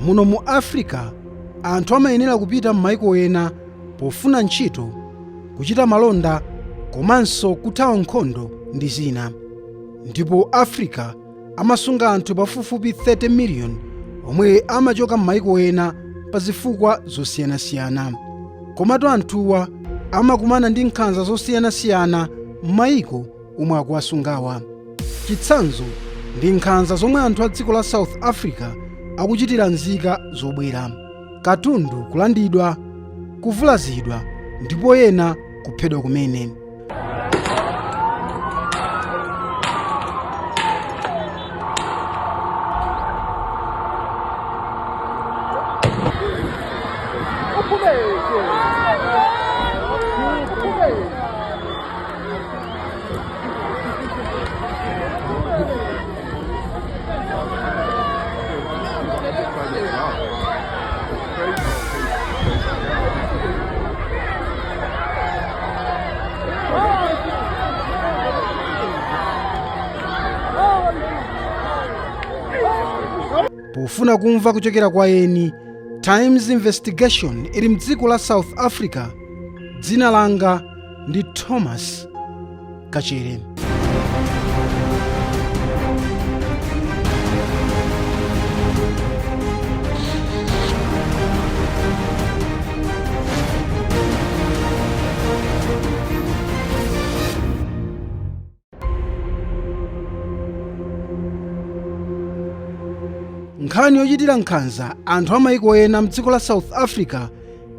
muno mu Africa anthu amayenera kupita m'mayiko ena pofuna ntchito, kuchita malonda komanso kuthawa nkhondo ndi zina. Ndipo Africa amasunga anthu pafupifupi 30 miliyoni omwe amachoka m'mayiko ena pa zifukwa zosiyanasiyana. Komatu anthuwa amakumana ndi nkhanza zosiyanasiyana m'mayiko omwe akuwasungawa. Chitsanzo ndi nkhanza zomwe anthu a dziko la South Africa akuchitira nzika zobwera: katundu kulandidwa, kuvulazidwa ndipo ena kuphedwa kumene. Pofuna kumva kuchokera kwa eni, Times Investigation ili mdziko la South Africa. Dzina langa ndi Thomas Kachere. Nkhani yochitira nkhanza anthu amayiko ena mdziko la South Africa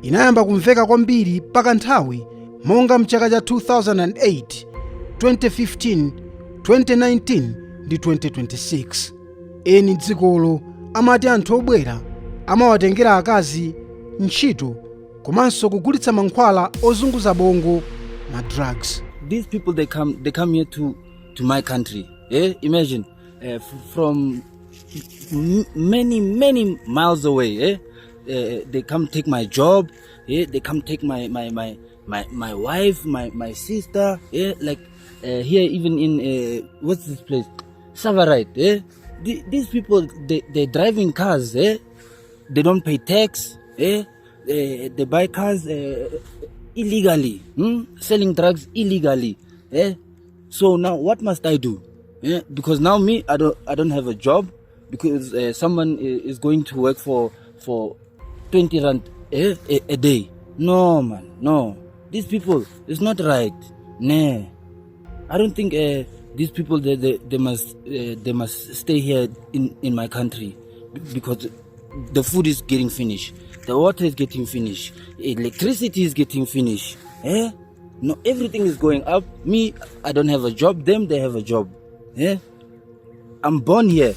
inayamba kumveka kwambiri pakanthawi monga mchaka cha 2008, 2015, 2019 ndi 2026. Eni dzikolo amati anthu obwera amawatengera akazi ntchito komanso kugulitsa mankhwala ozunguza bongo, ma drugs. These people they come here to my country. Imagine from many miles away. They come take my job. They come take my wife, my sister. Like here even in what's this place, Savarite. These people they driving cars. They don't pay tax. They buy cars illegally, selling drugs illegally. So now what must I do? Because now me I don't have a job. Because someone is going to work for 20 rand a day. No man, no. These people, it's not right. Nah, I don't think these people they must stay here in my country, because the food is getting finished, the water is getting finished, electricity is getting finished. No, everything is going up. Me, I don't have a job. Them, they have a job. I'm born here,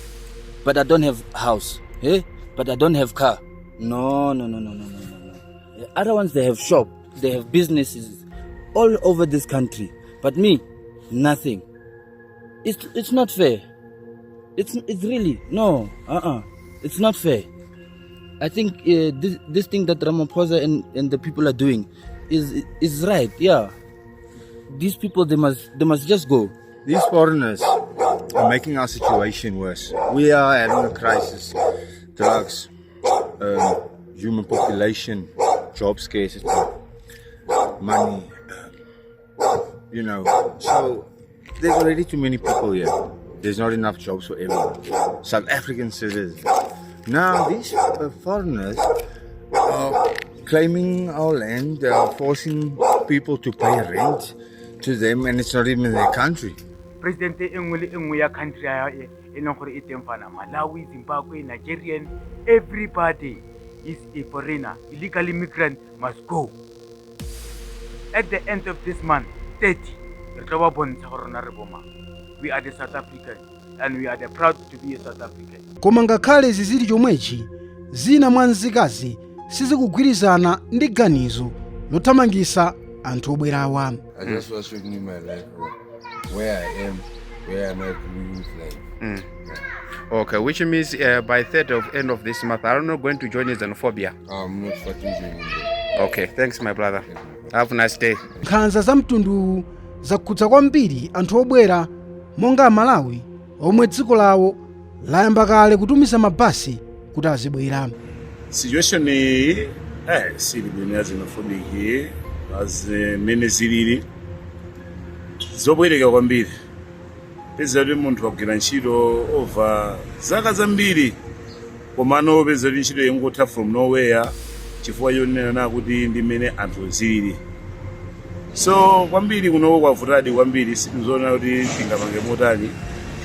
but I don't have house, but I don't have car. No. Other ones, they have shop, they have businesses all over this country, but me, nothing. It's not fair. It's really no. It's not fair. I think this thing that Ramaphosa and the people are doing is right. Yeah, these people they must just go. These foreigners are making our situation worse. We are having a crisis, drugs, human population, job scarcity, money, so there's already too many people here. There's not enough jobs for everyone. South African citizens. Now these foreigners are claiming our land, they are forcing people to pay rent to them, and it's not even their country. President engwe ya country ya enongore itemfana Malawi, Zimbabwe, Nigerian, everybody is a foreigner. Illegal immigrant must go. At the end of this month, 30, we are the South Africans and we are proud to be a South African. Koma ngakhale zizili chomwechi, zina mwa nzikazi sizikugwirizana ndi ganizo lothamangisa anthu obwerawa. I just was living my life where I am, where I'm at living life. Yeah. Okay, which means by end of this month, I'm not going to join xenophobia. I'm not starting joining them. Okay, thanks my brother. Have a nice day. Nkhanza za mtundu zakhudza kwambiri anthu obwera monga Malawi, omwe dziko lawo layamba kale kutumiza mabasi kuti azibwera. Situation iyi sili bwino ya xenophobia azimene zilili zobwereka kwambiri. Peza kuti munthu akugwira ntchito over zaka zambiri komano peza kuti ntchito ingotha from nowhere chifukwa yonena kuti ndi mmene anthu zilili. So kwambiri kunoko kwavutadi kwambiri sitizoona kuti tingapange motani.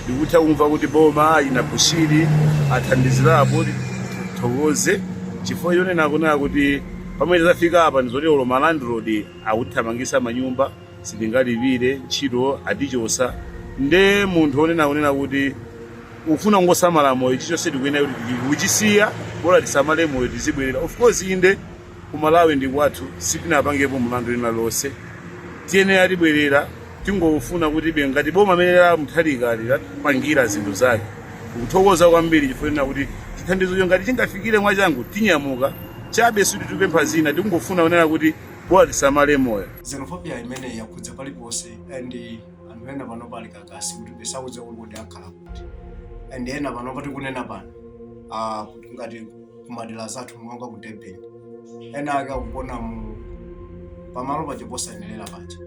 Ndikutha kumva kuti boma inapushiri athandizirapo thokoze chifukwa yonena kunena kuti pamene zafika apa ndizoti olo malandlord akuthamangisa manyumba sitingalipire ntchito atichosa. Nde munthu onena kuti ufuna ngosamala moyo chichonse tikuyenera kuti kuchisiya bora tisamale moyo tizibwerera. Of course inde kumalawi ndi kwathu sitinapangepo mlandu lina lonse tiyenera tibwerera tingofuna kuti ngati boma amene lamthalikali lapangira zinthu zake kuthokoza kwambiri chifukwa kuti chithandizo ngati chingafikire mwachangu tinyamuka chabe sititupempha zina tingofuna kunena kuti bora tisamale moyo. Xenophobia imene yakhudza paliponse and anthu ena pano pali kakasi kuti besauze kuti akhala kuti and ena pano pati kunena pano ngati kumadera zathu mwanga ku Durban ena akakupona mu pamalo pachiposayenera pacha.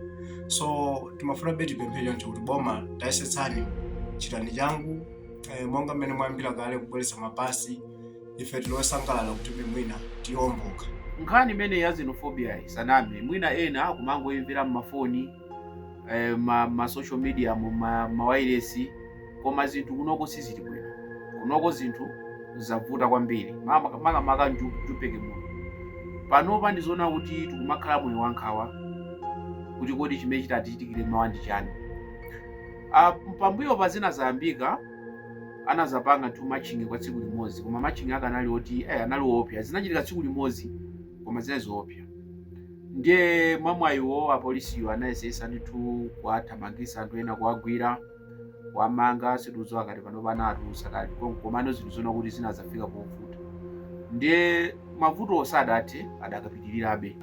So timafuna beti pemphejo nti kuti boma tayesetsani chitani changu monga mmene mwayambira kale kubweretsa mabasi ife tilosangalala kuti mwina tiomboka. Nkhani imene ya xenophobia saname mwina ena akumangoimvera mmafoni ma social media ma wireless koma zinthu kunoko sizili bwino. Kunoko zinthu zavuta kwambiri maka njupeke muno panopa ndizoona kuti tikumakhala moyo wankhawa kuti kodi chimene chitatitikire mawandi chani. Pambuyo pa zina zayambika anazapanga tu matching kwa tsiku limodzi koma matching akanali oti anali opya zinachitika tsiku limodzi koma zinaziopya. Ndiye mwamwayiwo apolisiwo anayesesa ndithu kuwathamangisa anthu ena kuwagwira wamanga situzo akati panopa anatulusa kali komano zinthu zona kuti zinazafika povuta. Ndiye mavuto osadati adakapitirirabe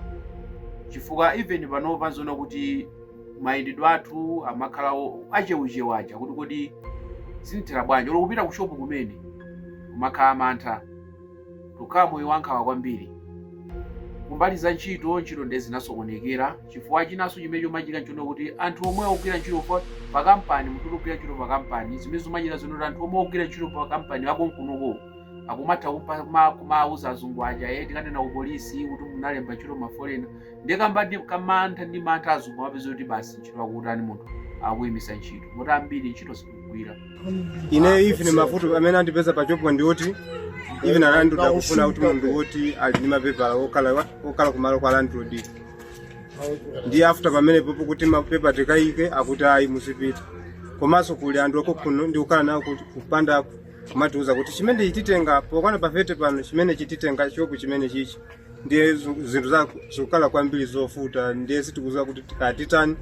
chifukwa even panopa zona kuti mayendedwe athu amakhala acheuche wacha kuti kodi sinthera bwanji olo kupita ku shopu kumene kumakhala mantha tukhala moyo wankhawa kwambiri. Kumbali za ntchito ndezinasokonekera chifukwa chinaso chimene chomachika nchono kuti anthu omwe ogwira ntchito pa kampani munthu ogwira ntchito pa kampani zimene zomachita zino anthu omwe ogwira ntchito pa kampani akonkunoko akumatha kumauza azungu aja tikanena ku polisi kuti munalemba ntchito mafolena ndekambadi kamantha ndi mantha azungu amapeza kuti basi ntchito akutani munthu akuyimisa ntchito moti ambiri ntchito sikugwira. Ine even mavuto amene andipeza pa job ndioti even anandoda kufuna kuti munthu woti ali ndi mapepa okhala kumalo kwa landlord ndi after pamene popo kuti mapepa tikayike akuti ayi muzipita komanso kuli anthu okuno ndi kukhala nawo kupanda kumatiuza kuti chimene chititenga pokana pafete pano chimene chititenga choku chimene chichi ndiye zinthu zakukhala kwambiri zofuta ndiye sitikuziwa kuti tikatitani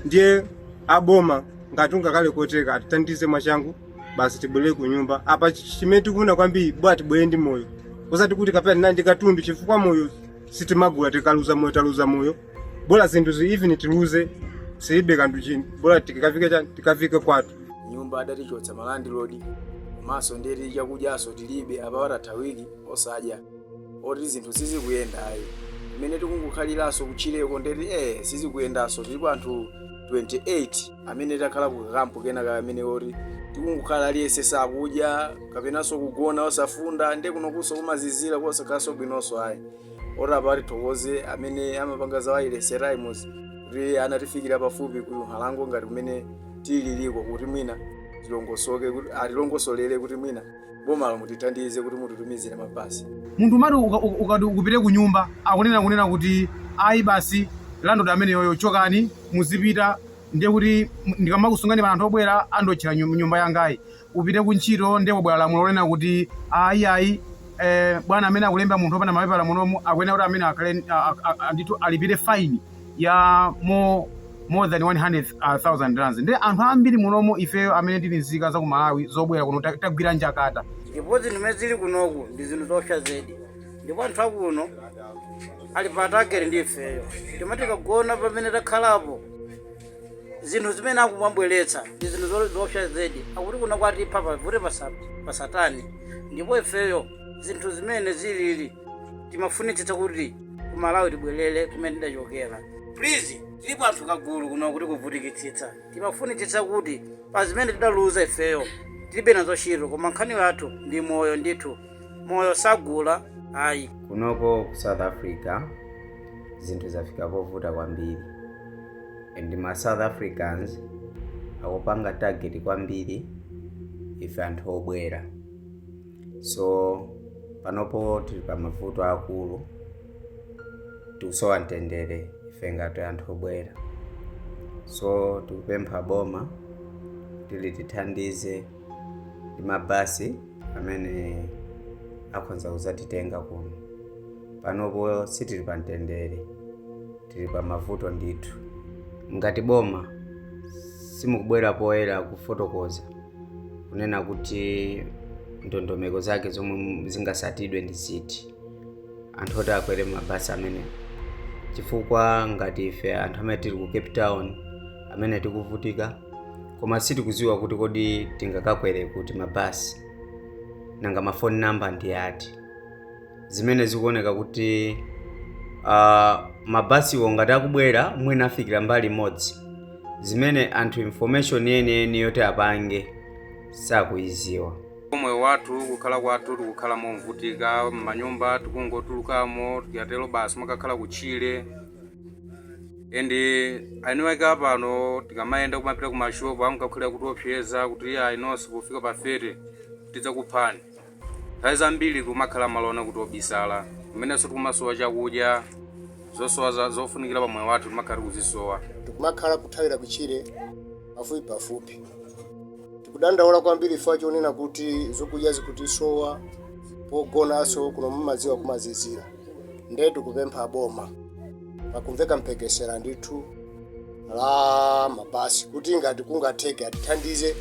ndiye aboma ngati ungakale koteka atitandize mwachangu basi tibwere ku nyumba apa chimene tikufuna kwambiri bwa tibwere ndi moyo usati kuti kapena nandi katumbi chifukwa moyo sitimagula tikaluza moyo taluza moyo bora zinthu even tiluze sibe kantu chini bora tikafike kwatu nyumba adatichotsa malandlord komanso ndeti chakudyaso tilibe apa watatawiki osadya oti zinthu sizikuyenda ayi imene tikungukhaliraso kuchileko ndeti sizikuyendaso tilipo anthu 28 amene takhala ku kampu kenaka amene oti tikungukhala aliyese sakudya kapenanso kugona osafunda ndi kunokuso kumazizira kosakhaso bwinonso ayi oti apa tithokoze amene amapanga za wireless Raimus kuti anatifikira pafupi ku Halango ngati kumene tililiko kuti mwina tilongosoke kuti atilongosolere kuti mwina boma mutithandize kuti mutitumizire mabasi. Munthu mati ukati ukupite ku nyumba akunena kuti ayi basi landlord amene yoyo chokani muzipita ndiye kuti ndikamakusungani pa anthu obwera andotchera nyumba yangayi upite ku ntchito ndiye pobwera lamulo lonena kuti ayi bwana amene akulemba munthu opanda mapepala munomu akuyenera kuti amene akhale ndithu alipire fine ya more than 100,000 rands. Ndiye anthu ambiri munomu ifeyo amene tili nzika za ku Malawi zobwera kuno tagwira njakata ndipo zinthu zimene zili kunoku ndi zinthu zopsa zedi ndipo anthu akuno ali patagere ndi ifeyo timatikagona pamene takhalapo zinthu zimene akumabweretsa ndi zinthu zopsa zedi akuti kuno kwatipha pavute pa satani ndipo ifeyo zinthu zimene zilili timafunitsitsa kuti kumalawi tibwerere kumene tidachokera. Please, tilipo anthu kagulu kuno kuti kuvutikitsitsa. Timafunitsitsa kuti pa zimene tidaluza ifeyo tilibe nazo ntchito, koma nkhani yathu ndi moyo ndithu. Moyo sagula ayi. Kunoko ku South Africa zinthu zafika povuta kwambiri. And ma South Africans akupanga target kwambiri ife anthu obwera. So panopo tili pa mavuto akulu tikusowa mtendere ife ngati anthu obwera. So tikupempha boma tili tithandize ndi mabasi amene akhonza kuzatitenga kuno. Panopo sitili pa mtendere, tili pa mavuto ndithu. Ngati boma simukubwera poyera kufotokoza kunena kuti ndondomeko zake zomwe zingasatidwe ndi ziti anthu oti akwere mabasi amene, chifukwa ngati ife anthu amene tili ku Cape Town amene tikuvutika koma sitikuziwa kuti kodi tingakakwere kuti mabasi nanga mafoni number ndi ati, zimene zikuoneka kuti mabasiwo ngati akubwera mwina afikira mbali imodzi, zimene anthu information yeniyeni yoti apange sakuiziwa. Moyo wathu kukhala kwathu tikukhala movutika, m'manyumba tikungotulukamo tikatero basi makakhala kutchire. Ende ainiweka pano tikamayenda kumapita kumashopu amukakhulira kuti opseza kuti ayinonso kufika pa fete tidza kuphani. Nthawi zambiri kumakhala malona kuti obisala, kumenenso tikumasowa chakudya, zosowa zofunikira pa moyo wathu timakhala kuzisowa. Tikumakhala kuthawira kuchire pafupi. Tikudandaula kwambiri ifa chonena kuti zokudya zikutisowa, pogonaso kuno mumadziwa kumazizira. Ndetu kupempha boma pakumveka mpekesera ndithu la mabasi kuti ngati kungatheke atithandize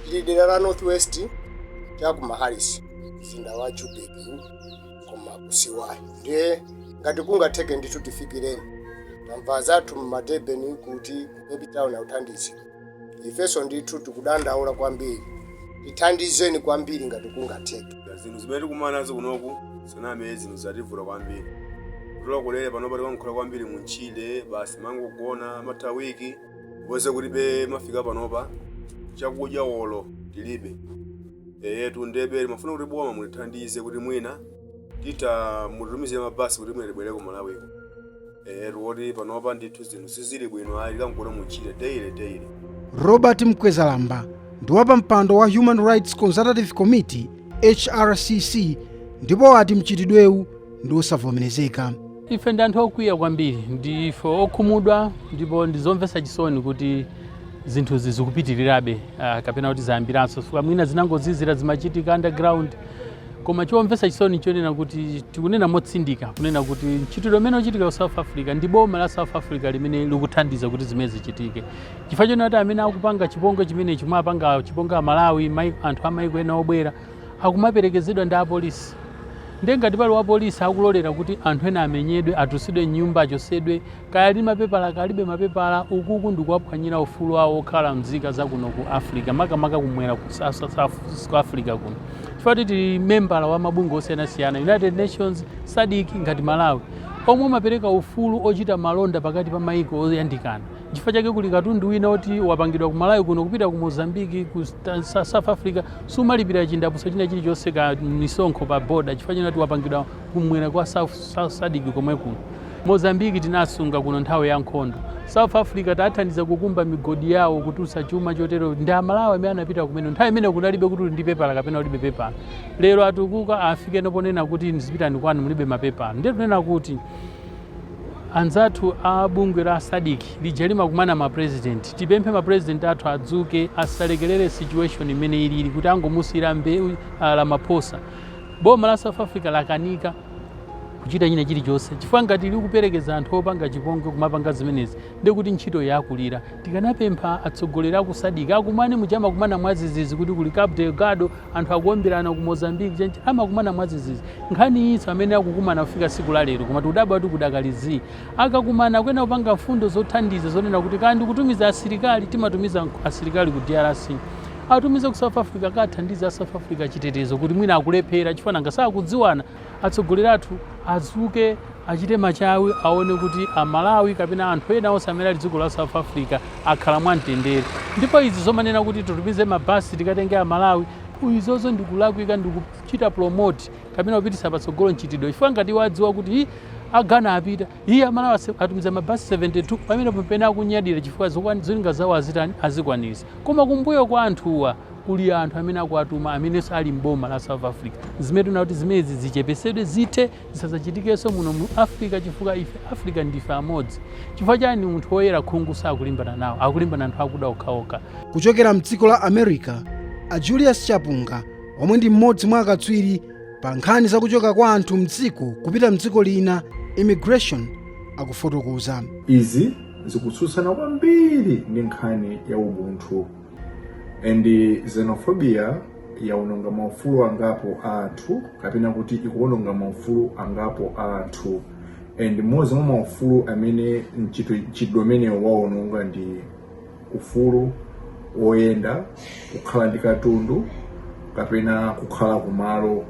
ili dera la Northwest chaku Mahalis mzinda wa Joburg koma kusiwayi. Ndiye ngati kungatheke ndithu tifikireni tamva zathu mmadebeni kuti Cape Town authandizi. Ifeso ndithu tikudandaula kwambiri, tithandizeni kwambiri ngati kungatheke. Zinthu zimene tikumanazo kunoku soname zinthu zativula kwambiri. Kulokolera panopa tikankhula kwambiri mu Chile basi mangogona matawiki kuposa kuti be mafika panopa chakudya wolo tilibe. Tundebe mafuna kuti boma mulithandize kuti mwina tita mutumize mabasi kuti mwina tibwere ku Malawi. Ruoti panopa ndithu zinthu sizili bwino ali kankona mu Chile daily. Robert Mkwezalamba ndi wapa mpando wa Human Rights Consultative Committee HRCC, ndipo ati mchitidwewu ndi osavomerezeka. Ife ndi anthu okwiya kwambiri, ndife okhumudwa ndipo ndizomvetsa chisoni kuti zinthu zikupitirirabe kapena kuti zayambiranso chifukwa mwina zinangozizira zimachitika underground. Koma chomvetsa chisoni chonena kuti tikunena motsindika kunena kuti mchitidwe umene uchitika ku South Africa ndi boma la South Africa limene likuthandiza kuti zimene zichitike. Chifukwa chonena kuti amene akupanga chipongwe chimene chimwe apanga chipongwe Malawi, anthu amaiko ena obwera akumaperekezedwa ndi apolisi. Ndiye ngati pali wapolisi akulolera kuti anthu ena amenyedwe, atusidwe nyumba, achosedwe, kaya ali mapepala kalibe mapepala, ukuku ndikuwaphwanyira ufulu wawo okhala mzika za kuno ku Africa, makamaka kumwera ku South Africa kuno. Chifukwa tili membala wa mabungwe osiyanasiyana, United Nations, SADC ngati Malawi, omwe amapereka ufulu ochita malonda pakati pa maiko oyandikana. Chifukwa chake kuli katundu wina oti wapangidwa ku Malawi kuno kupita ku Mozambique, ku South Africa, sumalipira chindapuso china chilichonse ka misonkho pa border. Chifukwa chake wapangidwa kumwera kwa SADC komwe kuno. Mozambique tinasunga kuno nthawi ya nkhondo. South Africa tathandiza kukumba migodi yawo kutusa chuma chotero ndi Malawi amene anapita kumene nthawi imene kunalibe kuti ndi pepala kapena ulibe pepala. Lero atukuka afike noponena kuti ndizipitani kwanu mulibe mapepala. Ndiye tunena kuti anzathu a bungwe la SADC lijalima kumana ma president, tipemphe ma president athu adzuke asalekelere situation imene ili kuti angomusira mbewu la maposa. Boma la South Africa lakanika kuchita china chilichonse chifukwa ngati likuperekeza anthu opanga chipongwe kumapanga zimenezi ndi kuti ntchito yakulira. Tikanapempha atsogoleri aku SADC akumane muchama kumana mwazizizi kuti kuli Cabo Delgado anthu akuombirana ku Mozambique chenje amakumana mwazizizi. Nkhani iso amene akukumana kufika siku la lero koma tikudabwa kuti kudakalizi akakumana kwena kupanga mfundo zothandiza zonena kuti kandi kutumiza asilikali timatumiza asilikali ku DRC. atumize ku South Africa akathandiza South Africa chitetezo kuti mwina akulephera chifana ngasakudziwana atsogoleri athu azuke achite machawi aone kuti amalawi kapena anthu ena onse amene ali dziko la South Africa akhala mwamtendere. Ndipo izi zomanena kuti tutumize mabasi tikatenge amalawi izozo ndikulakwika ndikuchita promote kapena kupitisa patsogolo nchitidwe chifukwa ngati wadziwa kuti agana apita amalawi atumiza mabasi 72 pamene pempena akunyadira chifukwa zolinga zawo azikwanisa. Koma kumbuyo kwa anthuwa kuli anthu amene akuatuma amene ali mboma la South Africa. Zimene tuna kuti zimezi zichepesedwe zithe zisazachitikenso muno mu Africa chifukwa ife Africa ndife amodzi. Chifukwa chani munthu woyera khungu sakulimbana nawo, akulimbana anthu akuda okhaokha. Kuchokera mdziko la America, a Julius Chapunga omwe ndi mmodzi mwa akatswiri pa nkhani zakuchoka kwa anthu mdziko kupita mdziko lina, immigration, akufotokoza. Izi zikutsutsana kwambiri ndi nkhani ya ubuntu. And xenophobia yaononga maufulu angapo anthu kapena kuti ikuononga maufulu angapo anthu. And mmodzi mwa maufulu amene chidomene waononga ndi ufulu woyenda, kukhala ndi katundu kapena kukhala kumalo.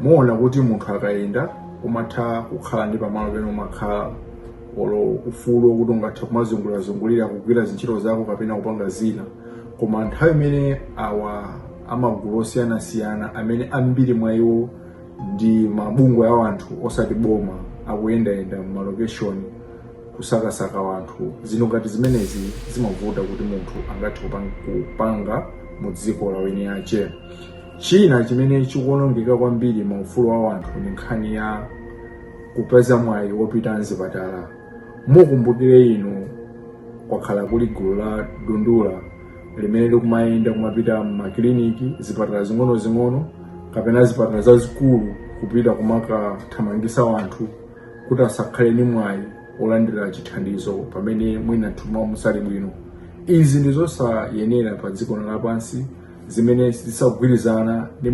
Muona kuti munthu akayenda umatha kukhala ndi pamalo pena umakhala olo ufulu kuti ungatha kumazungulira kugwira zintchito zako kapena kupanga zina. Koma nthawi imene awa amagulu osiyanasiyana amene ambiri mwa iwo ndi mabungwe a anthu osati boma akuyendayenda mmalokeshoni kusakasaka wanthu, zinthu ngati zimenezi zimavuta kuti munthu angathe kupanga mu dziko la weni yace. China chimene chikuonongeka kwambiri maufulu a anthu ndi nkhani ya kupeza mwayi wopita mzipatala. Mukumbukire inu kwakhala kuli gulu la Dundula limene likumayenda kumapita m'makiliniki, zipatala zing'ono kapena zipatala zazikulu kupita kumakathamangisa wanthu kuti asakhale ni mwayi olandira chithandizo pamene mwina mthumwa musali bwino. Izi ndi zosayenera pa dziko lapansi zimene zisagwirizana ndi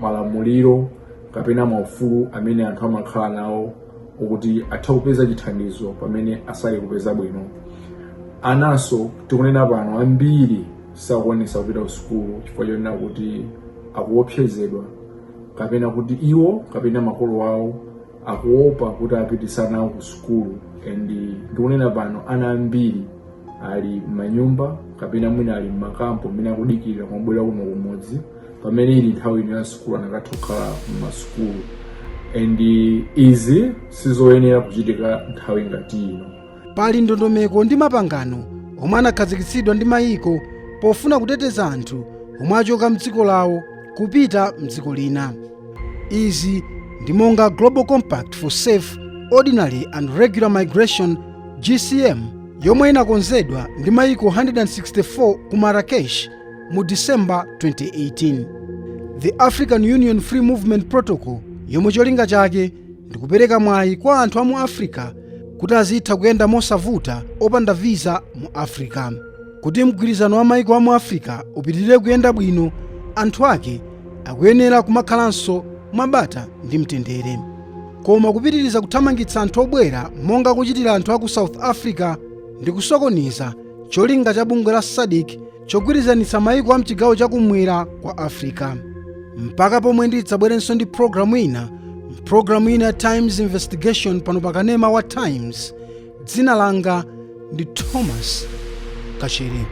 malamuliro kapena maufulu amene anthu amakhala nawo ukuthi atha kupeza chithandizo pamene asali kupeza bwino. Anaso tikunena pano ambiri sakwanisa kupita ku sukulu chifukwa chonena kuti akuopsezedwa kapena kuti iwo kapena makolo awo akuopa kuti apitisa nawo ku sukulu. And tikunena pano ana ambiri ali m'manyumba kapena mwina ali m'makampo amene akudikirira kumabwera kuno kumodzi pamene ili nthawi ino ya sukulu anakatha kukhala m'masukulu. And izi sizoyenera kuchitika nthawi ngati ino. Pali ndondomeko ndi mapangano omwe anakhazikitsidwa ndi mayiko pofuna kuteteza anthu omwe achoka mdziko lawo kupita mdziko lina. Izi ndi monga Global Compact for Safe, Ordinary and Regular Migration GCM yomwe inakonzedwa ndi mayiko 164 ku Marrakesh mu December 2018. The African Union Free Movement Protocol yomwe cholinga chake ndi kupereka mwayi kwa anthu a mu Africa kuti azitha kuyenda mosavuta opanda visa mu Africa. Kuti mgwirizano wa mayiko a mu Africa upitirire kuyenda bwino, anthu ake akuyenera kumakhalanso mwabata ndi mtendere. Koma kupitiriza kuthamangitsa anthu obwera monga kuchitira anthu a ku South Africa ndi kusokoniza cholinga cha bungwe la SADC chogwirizanitsa mayiko a mchigawo chakumwera kwa Africa. Mpaka pomwe ndidzabwerenso ndi programu ina ya Times Investigation pano pakanema wa Times. Dzina langa ndi Thomas Kachere.